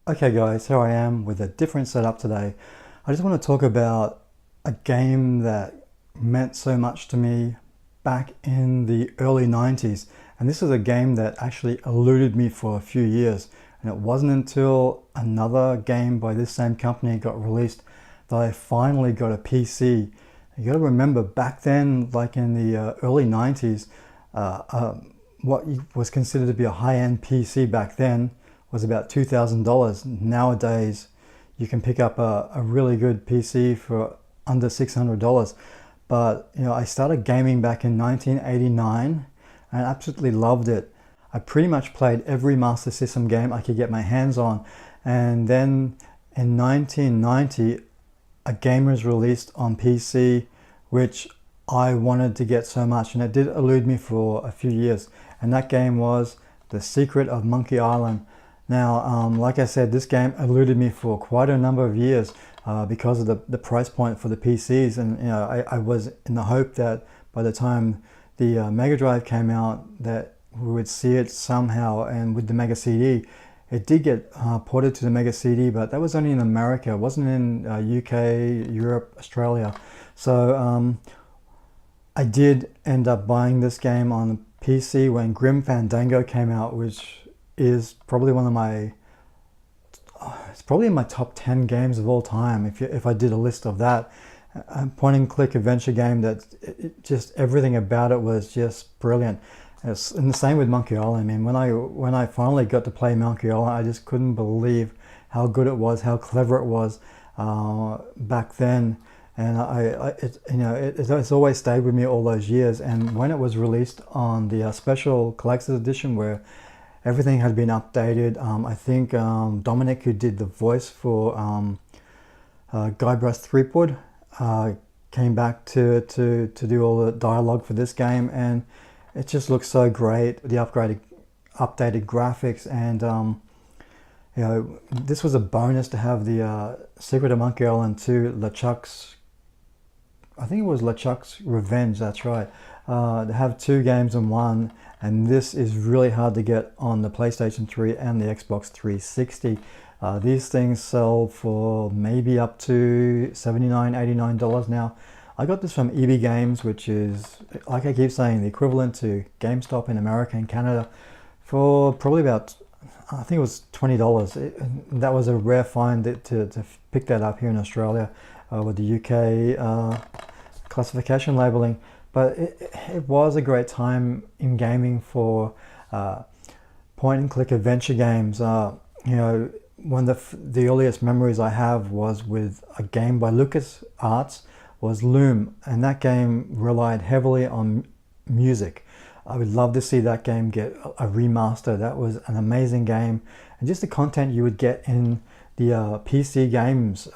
Okay guys, here I am with a different setup today. I just want to talk about a game that meant so much to me back in the early 90s. And this is a game that actually eluded me for a few years. And it wasn't until another game by this same company got released that I finally got a PC. You got to remember back then, like in the early 90s, what was considered to be a high-end PC back then was about $2,000. Nowadays, you can pick up a really good PC for under $600. But I started gaming back in 1989 and absolutely loved it. I pretty much played every Master System game I could get my hands on. And then in 1990, a game was released on PC, which I wanted to get so much, and it did elude me for a few years. And that game was The Secret of Monkey Island. Now, like I said, this game eluded me for quite a number of years because of the price point for the PCs. And I was in the hope that by the time the Mega Drive came out, that we would see it somehow. And with the Mega CD, it did get ported to the Mega CD, but that was only in America. It wasn't in UK, Europe, Australia. So I did end up buying this game on PC when Grim Fandango came out, which is probably it's probably in my top 10 games of all time if I did a list of that. A point and click adventure game that just everything about it was just brilliant. And the same with Monkey Island. I mean, when I finally got to play Monkey Island, I just couldn't believe how good it was, how clever it was back then. And it's always stayed with me all those years. And when it was released on the special collector's edition, where everything had been updated, I think Dominic, who did the voice for Guybrush Threepwood, came back to do all the dialogue for this game, and it just looks so great. The updated graphics, and this was a bonus to have the Secret of Monkey Island 2, LeChuck's, I think it was LeChuck's Revenge, that's right. To have two games in one, and this is really hard to get on the PlayStation 3 and the Xbox 360. These things sell for maybe up to $79, $89 now. I got this from EB Games, which is, like I keep saying, the equivalent to GameStop in America and Canada, for probably about, I think it was $20. That was a rare find to pick that up here in Australia with the UK classification labeling. But it was a great time in gaming for point and click adventure games. One of the earliest memories I have was with a game by LucasArts, was Loom, and that game relied heavily on music. I would love to see that game get a remaster. That was an amazing game, and just the content you would get in the PC games,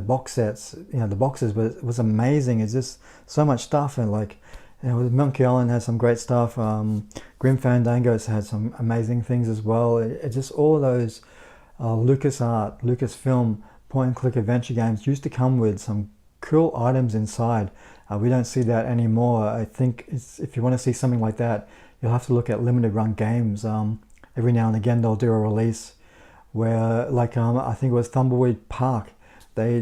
box sets, the boxes was amazing. It's just so much stuff, and Monkey Island has some great stuff. Grim Fandango's had some amazing things as well. It just all of those LucasArts, Lucasfilm point-and-click adventure games used to come with some cool items inside. We don't see that anymore. I think if you want to see something like that, you'll have to look at limited run games. Every now and again they'll do a release where, I think it was Thumbleweed Park. They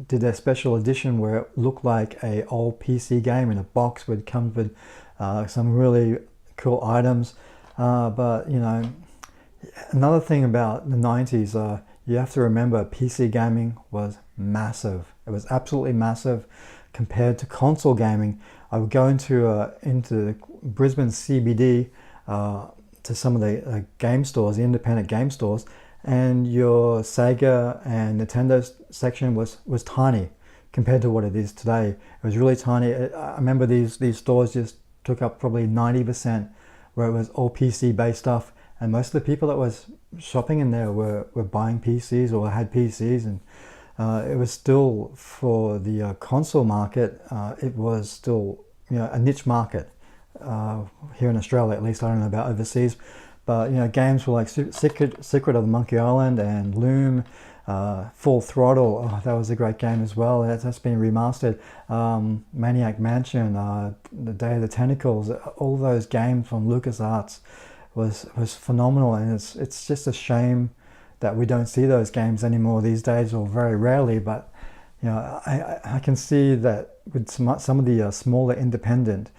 did their special edition where it looked like a old PC game in a box, would come with some really cool items. But another thing about the 90s, you have to remember PC gaming was massive. It was absolutely massive compared to console gaming. I would go into Brisbane CBD to some of the game stores, the independent game stores, and your Sega and Nintendo section was tiny compared to what it is today. It was really tiny. I remember these stores just took up probably 90%, where it was all PC based stuff, and most of the people that was shopping in there were buying PCs or had PCs, and it was still, for the console market, it was still a niche market here in Australia, at least. I don't know about overseas, but games were like Secret of the Monkey Island and Loom, Full Throttle. Oh, that was a great game as well. That's been remastered. Maniac Mansion, The Day of the Tentacles. All those games from LucasArts was phenomenal, and it's just a shame that we don't see those games anymore these days, or very rarely. But you know, I can see that with some of the smaller independent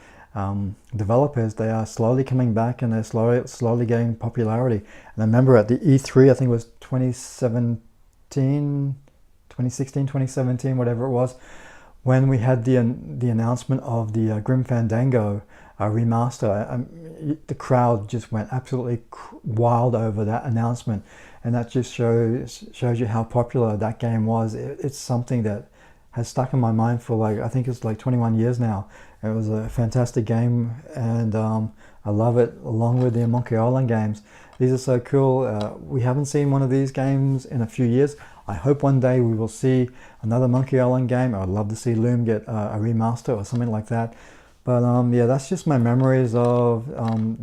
developers, they are slowly coming back, and they're slowly getting popularity. And I remember at the E3, I think it was 2016, 2017, whatever it was, when we had the announcement of the Grim Fandango remaster, the crowd just went absolutely wild over that announcement, and that just shows you how popular that game was. It's something that has stuck in my mind for I think it's 21 years now. It was a fantastic game, and I love it, along with the Monkey Island games. These are so cool. We haven't seen one of these games in a few years. I hope one day we will see another Monkey Island game. I'd love to see Loom get a remaster or something like that. But yeah, that's just my memories of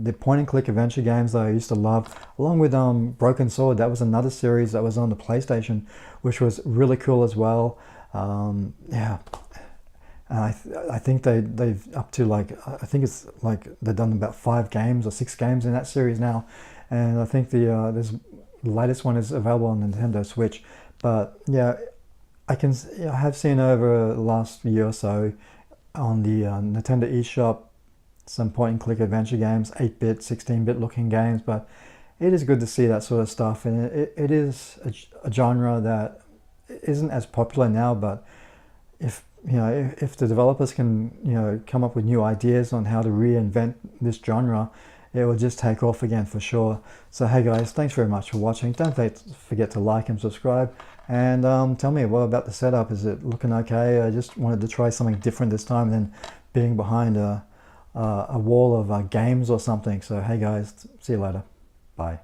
the point-and-click adventure games that I used to love, along with Broken Sword. That was another series that was on the PlayStation, which was really cool as well. Yeah, I think they've up to I think it's they've done about 5 games or 6 games in that series now, and I think the latest one is available on Nintendo Switch. But yeah, I have seen over the last year or so on the Nintendo eShop some point-and-click adventure games, 8-bit, 16-bit looking games. But it is good to see that sort of stuff, and it is a genre that isn't as popular now. But if the developers can come up with new ideas on how to reinvent this genre, it will just take off again for sure. So hey guys, thanks very much for watching. Don't forget to like and subscribe, and tell me, what about the setup? Is it looking okay? I just wanted to try something different this time than being behind a wall of games or something. So hey guys, see you later. Bye.